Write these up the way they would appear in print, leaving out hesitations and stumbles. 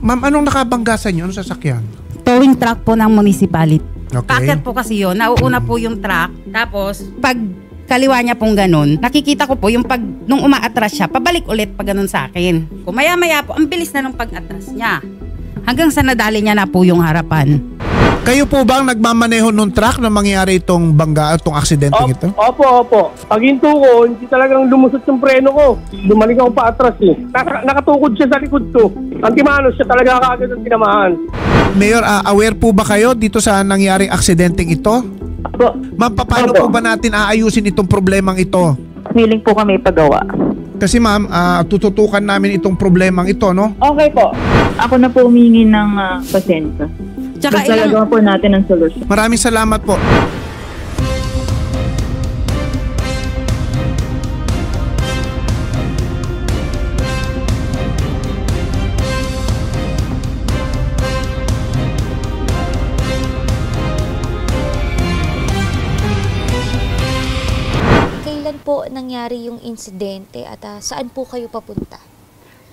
Ma'am, anong nakabangga sa inyo? Anong sasakyan? Towing truck po ng municipality. Okay. Packet po kasi yun. Nauuna po yung truck. Tapos, pag kaliwa niya pong ganun, nakikita ko po yung nung umaatras siya, pabalik ulit pag ganun sa akin. Kung maya-maya po, ang bilis na nung pag-atras niya. Hanggang sa nadali niya na po yung harapan. Kayo po ba ang nagmamaneho nung truck na mangyari itong bangga, itong aksidenteng ito? Opo. Pag hinto ko, hindi talagang lumusot yung preno ko. Lumalik ako pa atras eh. Nakatukod siya sa likod ko. Ang timano siya talaga kaagad ang tinamaan. Mayor, aware po ba kayo dito sa nangyaring aksidenteng ito? Opo. Ma'am, paano po ba natin aayusin itong problemang ito? Willing po kami pagawa. Kasi ma'am, tututukan namin itong problemang ito, no? Okay po. Ako na po humingi ng pasensya. Tsaka Maglalagawa po natin ng solusyon. Maraming salamat po. Kailan po nangyari yung insidente at saan po kayo papunta?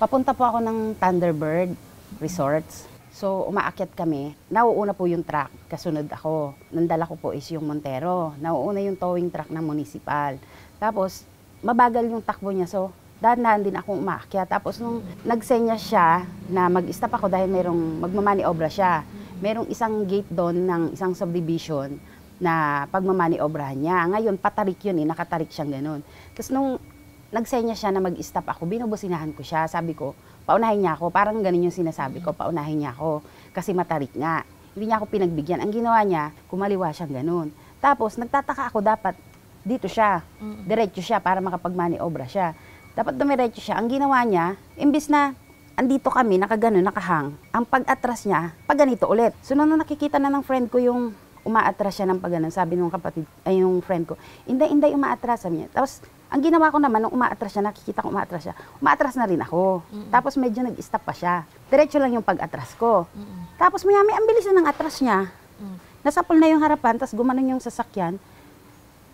Papunta po ako ng Thunderbird Resorts. So, umaakyat kami. Nauuna po yung truck, kasunod ako. Nandala ko po is yung Montero. Nauuna yung towing truck ng municipal. Tapos, mabagal yung takbo niya. So, dahan-dahan din akong umaakyat. Tapos, nung nagsenya siya na mag-stop ako dahil magmamaniobra siya. Merong isang gate doon ng isang subdivision na pagmamaniobra niya. Ngayon, patarik yun nakatarik siyang ganun. Tapos, nung nagsenya siya na mag-stop ako, binubusinahan ko siya. Sabi ko, paunahin niya ako. Parang ganun yung sinasabi ko, paunahin niya ako. Kasi matarik nga. Hindi niya ako pinagbigyan. Ang ginawa niya, kumaliwa siyang ganun. Tapos, nagtataka ako, dapat dito siya. Diretso siya para makapagmaniobra siya. Dapat dumiretso siya. Ang ginawa niya, imbis na andito kami, nakaganon, nakahang, ang pag-atras niya, pag ganito ulit. So, nung nakikita na ng friend ko yung umaatras siya ng pag-ganon, sabi nung kapatid, ay yung friend ko, hindi umaatras, sabi niya. Tapos, ang ginawa ko naman, nung umaatras siya, nakikita ko umaatras siya, umaatras na rin ako. Tapos medyo nag-stop pa siya. Diretso lang yung pag-atras ko. Tapos may ang bilis na ng atras niya. Nasapol na yung harapan, tapos gumanon yung sasakyan.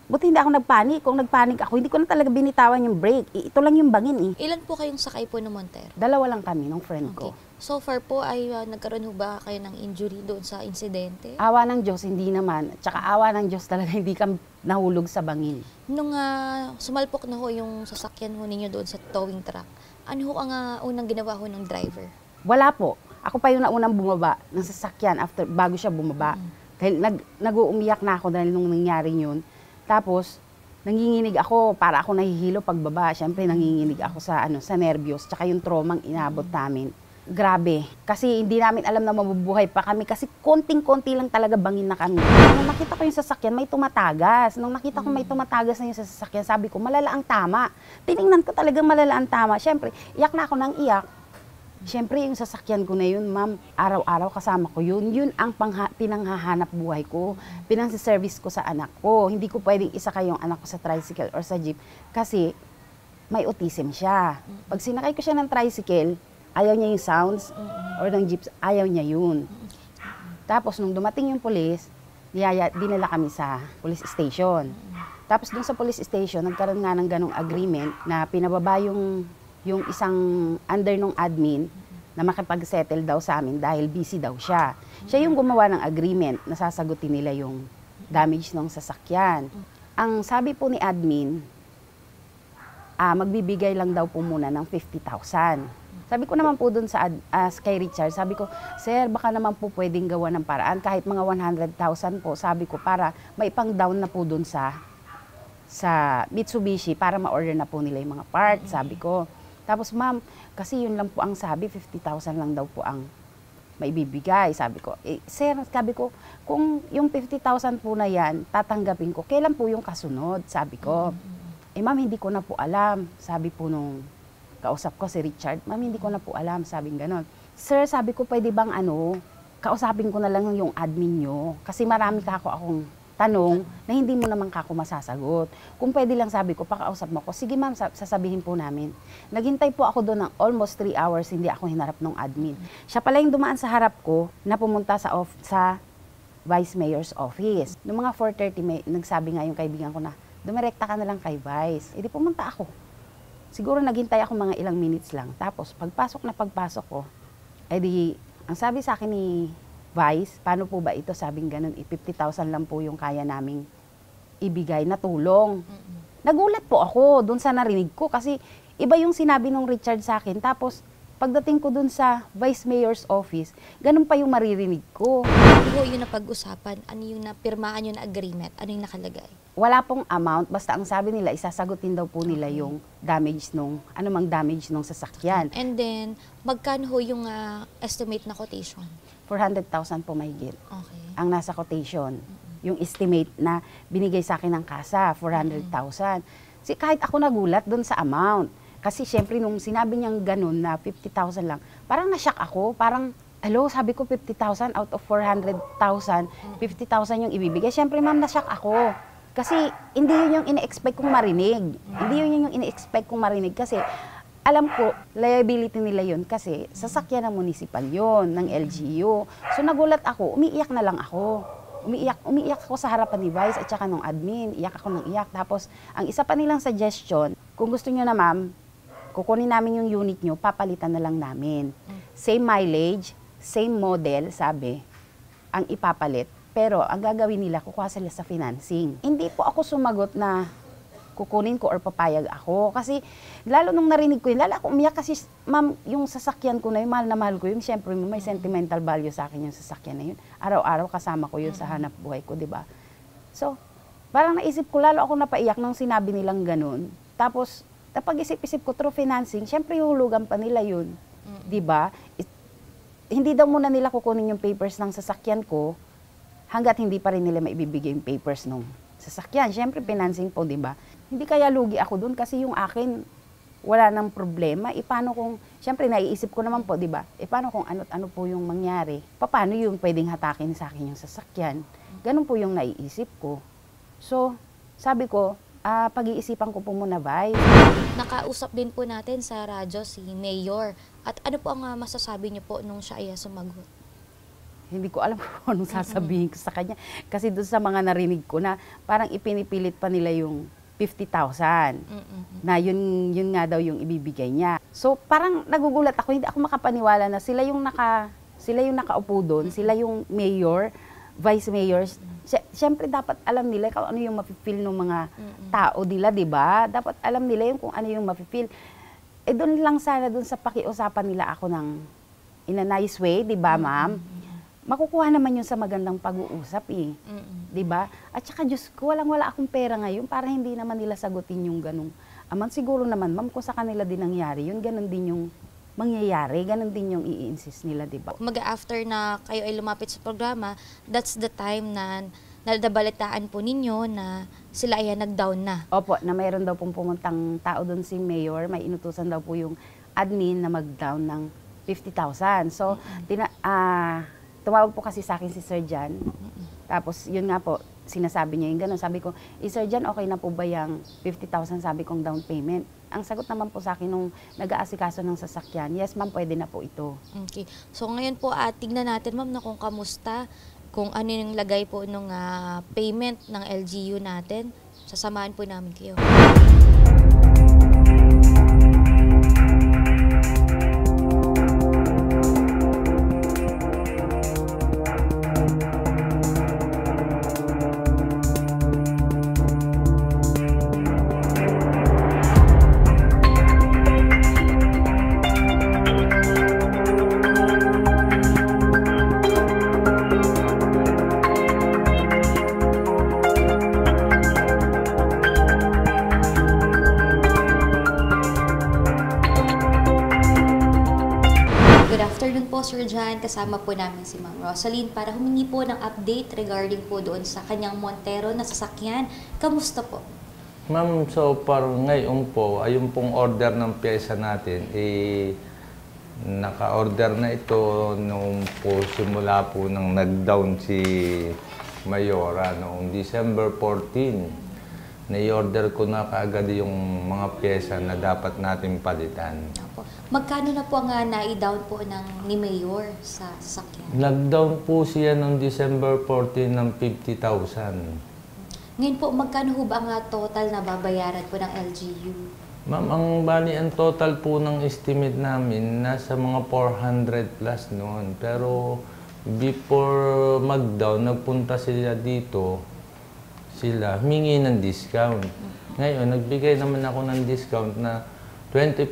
Buti hindi ako nagpanik. Kung nagpanik ako, hindi ko na talaga binitawan yung brake. Ito lang yung bangin eh. Ilan po kayong sakay po ng Montero? Dalawa lang kami nung friend ko. So far po ay nagkaroon ho ba kayo ng injury doon sa insidente? Awa ng Diyos, hindi naman. Tsaka awa ng Diyos talaga, hindi kami nahulog sa bangin. Nung sumalpok na ho yung sasakyan ho ninyo doon sa towing truck, ano ho ang unang ginawa ho ng driver? Wala po. Ako pa yung naunang bumaba ng sasakyan bago siya bumaba. Dahil nag-uumiyak na ako dahil nung nangyari yun. Tapos, nanginginig ako, para ako nahihilo pagbaba. Siyempre, nanginginig ako sa nervyos, tsaka yung traumang inabot namin. Grabe. Kasi hindi namin alam na mabubuhay pa kami kasi konting-konti lang talaga bangin na kami. Nung nakita ko yung sasakyan, may tumatagas. Nung nakita ko may tumatagas na yung sasakyan, sabi ko, malala ang tama. Tinignan ko talagang malala ang tama. Siyempre, iyak na ako ng iyak. Siyempre, yung sasakyan ko na yun, ma'am, araw-araw kasama ko yun. Yun ang pinanghahanap buhay ko. Pinang-service ko sa anak ko. Hindi ko pwedeng isakay yung anak ko sa tricycle or sa jeep kasi may autism siya. Pag sinakay ko siya ng tricycle, ayaw niya yung sounds or ng jeeps, ayaw niya yun. Tapos, nung dumating yung police, dinala kami sa police station. Tapos, dun sa police station, nagkaroon nga ng ganong agreement na pinababa yung isang under nung admin na makipag-settle daw sa amin dahil busy daw siya. Siya yung gumawa ng agreement na sasagutin nila yung damage ng sasakyan. Ang sabi po ni admin, magbibigay lang daw po muna ng 50,000. Sabi ko naman po dun kay Richard, sabi ko, sir, baka naman po pwedeng gawa ng paraan, kahit mga 100,000 po, sabi ko, para maipang down na po dun sa Mitsubishi, para ma-order na po nila yung mga parts, sabi ko. Tapos, ma'am, kasi yun lang po ang sabi, 50,000 lang daw po ang maibibigay, sabi ko. Sir, sabi ko, kung yung 50,000 po na yan, tatanggapin ko, kailan po yung kasunod, sabi ko. Ma'am, hindi ko na po alam, sabi po nung kausap ko si Richard, ma'am, hindi ko na po alam, sabing ganon. Sir, sabi ko, pwede bang kausapin ko na lang yung admin nyo, kasi marami akong tanong na hindi mo naman kako masasagot. Kung pwede lang, sabi ko, pakausap mo ko. Sige ma'am, sasabihin po namin. Naghintay po ako doon ng almost 3 hours, hindi ako hinarap ng admin. Siya pala yung dumaan sa harap ko na pumunta sa Vice Mayor's office. Noong mga 4:30, nagsabi nga yung kaibigan ko na, dumirekta ka na lang kay Vice. Di pumunta ako. Siguro naghintay ako mga ilang minutes lang. Tapos pagpasok ko, Eh di, ang sabi sa akin ni Vice, paano po ba ito? Sabing ganun, 50,000 lang po yung kaya naming ibigay na tulong. Nagulat po ako dun sa narinig ko kasi iba yung sinabi nung Richard sa akin. Tapos, pagdating ko dun sa Vice Mayor's office, ganun pa yung maririnig ko. Ano po yung napag-usapan? Ano yung napirmaan yung na agreement? Ano yung nakalagay? Wala pong amount, basta ang sabi nila, isasagutin daw po nila yung damage nung, anumang damage nung sasakyan. And then, magkano ho yung estimate na quotation? 400,000 po mahigit Okay. ang nasa quotation. Yung estimate na binigay sa akin ng kasa, 400,000. Kahit ako nagulat dun sa amount. Kasi syempre nung sinabi niyang ganun na 50,000 lang, parang nashock ako. Parang, hello, sabi ko 50,000 out of 400,000, 50,000 yung ibibigay. Syempre ma'am, nashock ako. Kasi hindi yun yung ine-expect kong marinig. Hindi yun yung ine-expect kong marinig kasi alam ko, liability nila yun kasi sasakyan ng municipal yun, ng LGU. So nagulat ako, umiiyak na lang ako. Umiiyak ako sa harapan ni Vice at saka nung admin. Iyak ako ng iyak. Tapos, ang isa pa nilang suggestion, kung gusto nyo na ma'am, kukunin namin yung unit nyo, papalitan na lang namin. Same mileage, same model, sabi, ang ipapalit. Pero ang gagawin nila, kukuha sila sa financing. Hindi po ako sumagot na kukunin ko or papayag ako. Kasi lalo nung narinig ko yun, lalo ako umiyak kasi, ma'am, yung sasakyan ko na yun, mahal na mahal ko yun. Siyempre, may sentimental value sa akin yung sasakyan na yun. Araw-araw kasama ko yun sa hanap buhay ko, di ba? So, parang naisip ko, lalo ako napaiyak nung sinabi nilang ganun. Tapos, napag-isip-isip ko through financing, siyempre hulugan pa nila yun. Di ba? Hindi daw muna nila kukunin yung papers ng sasakyan ko hanggat hindi pa rin nila maibibigay yung papers ng sasakyan. Siyempre, financing po, di ba? Hindi kaya lugi ako dun kasi yung akin, wala nang problema. Paano kung, siyempre, naiisip ko naman po, di ba? Paano kung ano po yung mangyari? Paano yung pwedeng hatakin sa akin yung sasakyan? Ganun po yung naiisip ko. So, sabi ko, pag-iisipan ko po muna, Vice. Nakausap din po natin sa radyo si Mayor. At ano po ang masasabi niyo po nung siya ay sumagot? Hindi ko alam kung anong sasabihin ko sa kanya. Kasi doon sa mga narinig ko na parang ipinipilit pa nila yung 50,000 na yun nga daw yung ibibigay niya. So parang nagugulat ako, hindi ako makapaniwala na sila yung nakaupo doon, sila yung mayor, vice mayors. Siyempre dapat alam nila kung ano yung mafe-feel ng mga tao nila, 'di ba? Dapat alam nila yung kung ano yung mafe-feel. Doon lang sana doon sa pakiusapan nila ako ng in a nice way, 'di ba, ma'am? Makukuha naman yun sa magandang pag-uusap eh. 'Di ba? At saka Diyos ko, wala akong pera ngayon para hindi naman nila sagutin yung ganung. Siguro naman, ma'am, kung sa kanila din nangyari yun, ganun din yung mangyayari, ganun din yung i-insist nila, 'di ba? After na kayo ay lumapit sa programa, that's the time na nadabalitaan po ninyo na sila ay nag-down na. Opo, na mayroon daw pong pumuntang tao doon si Mayor, may inutusan daw po yung admin na mag-down ng 50,000. So, tumawag po kasi sa akin si Sir Jan. Tapos, yun nga po, sinasabi niya yung gano'n. Sabi ko, Sir Jan, okay na po ba yung 50,000 sabi kong down payment? Ang sagot naman po sa akin nung nag-aasikaso ng sasakyan, yes ma'am, pwede na po ito. Okay. So ngayon po, tignan natin ma'am na kung kamusta, kung ano yung lagay po nung payment ng LGU natin. Sasamahan po namin kayo. Sir Jan, kasama po namin si Ma'am Rosaline para humingi po ng update regarding po doon sa kanyang Montero na sasakyan. Kamusta po? Ma'am, so far ngayon po, ayun pong order ng pyesa natin, naka-order na ito nung po simula po nang nag-down si Mayora noong December 14. Na-order ko na kaagad yung mga pyesa na dapat natin palitan. Opo. Magkano na po ang na-down po ni Mayor sa sasakyan? Nag-down po siya noong December 14 ng 50,000. Ngayon po, magkano ho ba ang total na babayaran po ng LGU? Ma'am, ang total po ng estimate namin nasa mga 400 plus noon. Pero before mag-down, nagpunta sila dito, humingi ng discount. Ngayon, nagbigay naman ako ng discount na 20%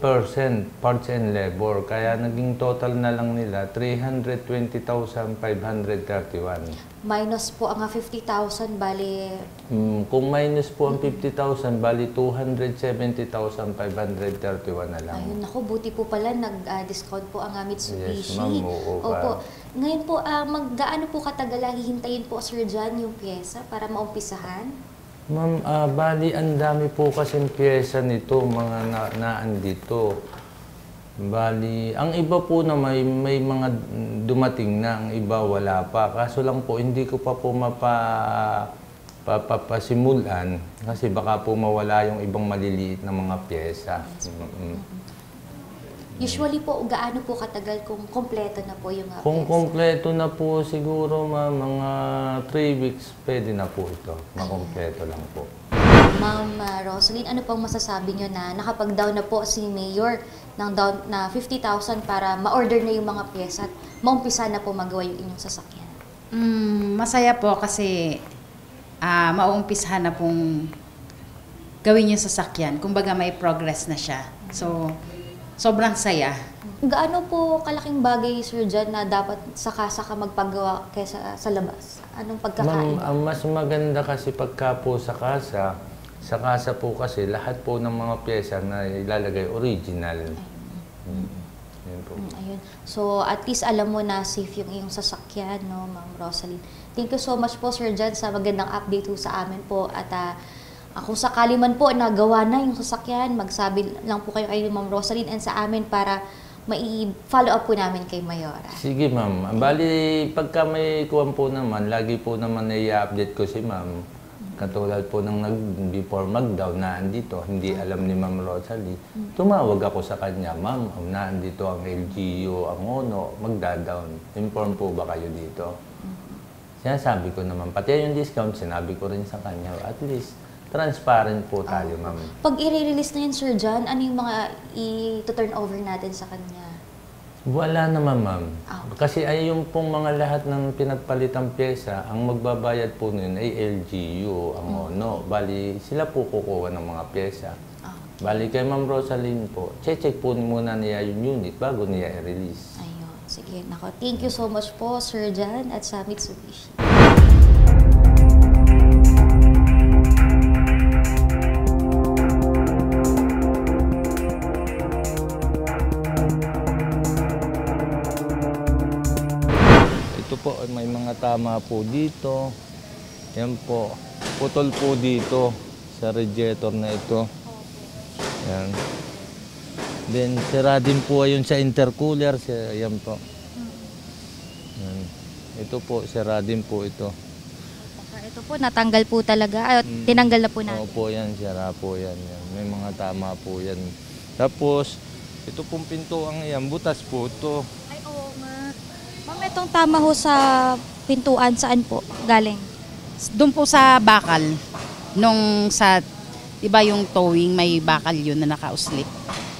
parts and labor. Kaya naging total na lang nila 320,531. Minus po ang 50,000, bali Kung minus po ang 50,000, bali 270,531 na lang. ayun, naku, buti po pala nag-discount po ang Yes, Mitsubishi. ma'am. Oo, Opo. Ngayon po, gaano po katagal hihintayin po, Sir John, yung pyesa para maumpisahan? Ma'am, bali ang dami po kasing pyesa nito, mga naandito. Bali, ang iba po na may mga dumating na, ang iba wala pa. Kaso lang po, hindi ko pa po papasimulan kasi baka po mawala yung ibang maliliit na mga pyesa. Usually po, gaano po katagal kung kompleto na po yung Kung pyesa? kompleto na po siguro mga 3 weeks, pwede na po ito. Makompleto lang po. Ma'am Rosaline, ano pang masasabi nyo na nakapag-down na po si Mayor ng down na 50,000 para ma-order na yung mga pyesa at maumpisa na po magawa yung inyong sasakyan? Masaya po kasi mauumpisahan na pong gawin yung sasakyan. Kumbaga may progress na siya. So, sobrang saya. Gaano po kalaking bagay, Sir John, na dapat sa kasa ka magpagawa kaysa sa labas? Anong pagkakain? Ma'am, ang mas maganda kasi pagka po sa kasa po kasi lahat po ng mga pyesa na ilalagay original. Yun po. Ayun. So, at least alam mo na safe yung iyong sasakyan, no, Ma'am Rosaline. Thank you so much po, Sir John, sa magandang update po sa amin po. At kung sakali man po nagawa na yung sasakyan, magsabi lang po kayo kay Ma'am Rosaline and sa amin para mai-follow up po namin kay Mayora. Sige, ma'am. Bali, pagka may kuwan po naman, lagi po naman i-update ko si ma'am. Katulad po ng before mag-down, naandito, hindi alam ni Ma'am Rosalie. Tumawag ako sa kanya, ma'am, naandito ang LGU, ang ONO, magda-down. Inform po ba kayo dito? Sinasabi ko naman, pati yung discount, sinabi ko rin sa kanya, at least, transparent po tayo, ma'am. Pag i-release na yun, Sir John, ano yung mga i-turn over natin sa kanya? Wala naman, ma'am. Kasi ay yung pong mga lahat ng pinagpalitang pyesa, ang magbabayad po nun ay LGU, ang ONO. Bali, sila po kukuha ng mga pyesa. Bali, kay Ma'am Rosaline po, check po muna niya yung unit bago niya i-release. Ayun. Sige, nako. Thank you so much po, Sir John, at sa Mitsubishi. Po, may mga tama po dito. Yan po. Putol po dito sa radiator na ito. Yan. Then, sira din po ayun sa intercooler. Yan po. Yan. Ito po, sira din po ito. Ito po, natanggal po talaga. Tinanggal na po natin. Opo, yan. Sira po yan. Yan. May mga tama po yan. Tapos, ito pong pintuang yan. Butas po ito. Ay, oo nga. Ma'am, itong tama ho sa pintuan, saan po galing? Doon po sa bakal, nung sa, iba yung towing, may bakal yun na nakauslit.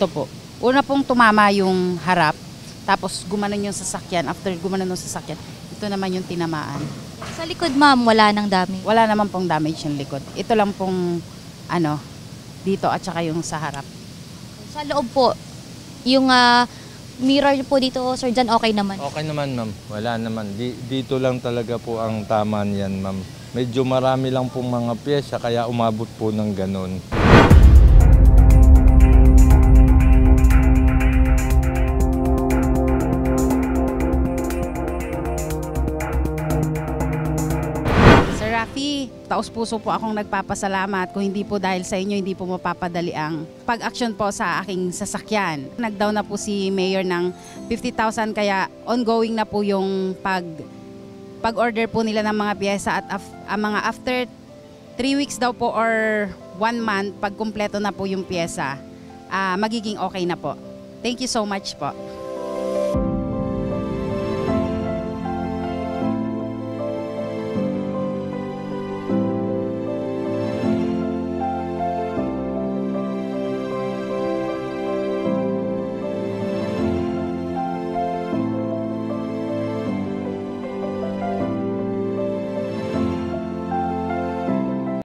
Ito po. Una pong tumama yung harap, tapos gumanon yung sasakyan. After gumanon yung sasakyan, ito naman yung tinamaan. Sa likod, ma'am, wala nang damage. Wala naman pong damage yung likod. Ito lang pong, dito at saka yung sa harap. Sa loob po, yung mirror po dito, Sir John, okay naman? Okay naman, ma'am. Wala naman. Dito lang talaga po ang tama niyan, ma'am. Medyo marami lang pong mga pyesa, kaya umabot po ng ganun. Sir Rafi, taos-puso po akong nagpapasalamat. Kung hindi po dahil sa inyo, hindi po mapapadali ang pag-action po sa aking sasakyan. Nag-down na po si Mayor ng 50,000 kaya ongoing na po yung pag-order po nila ng mga pyesa at mga after 3 weeks daw po or 1 month, pag kumpleto na po yung pyesa, magiging okay na po. Thank you so much po.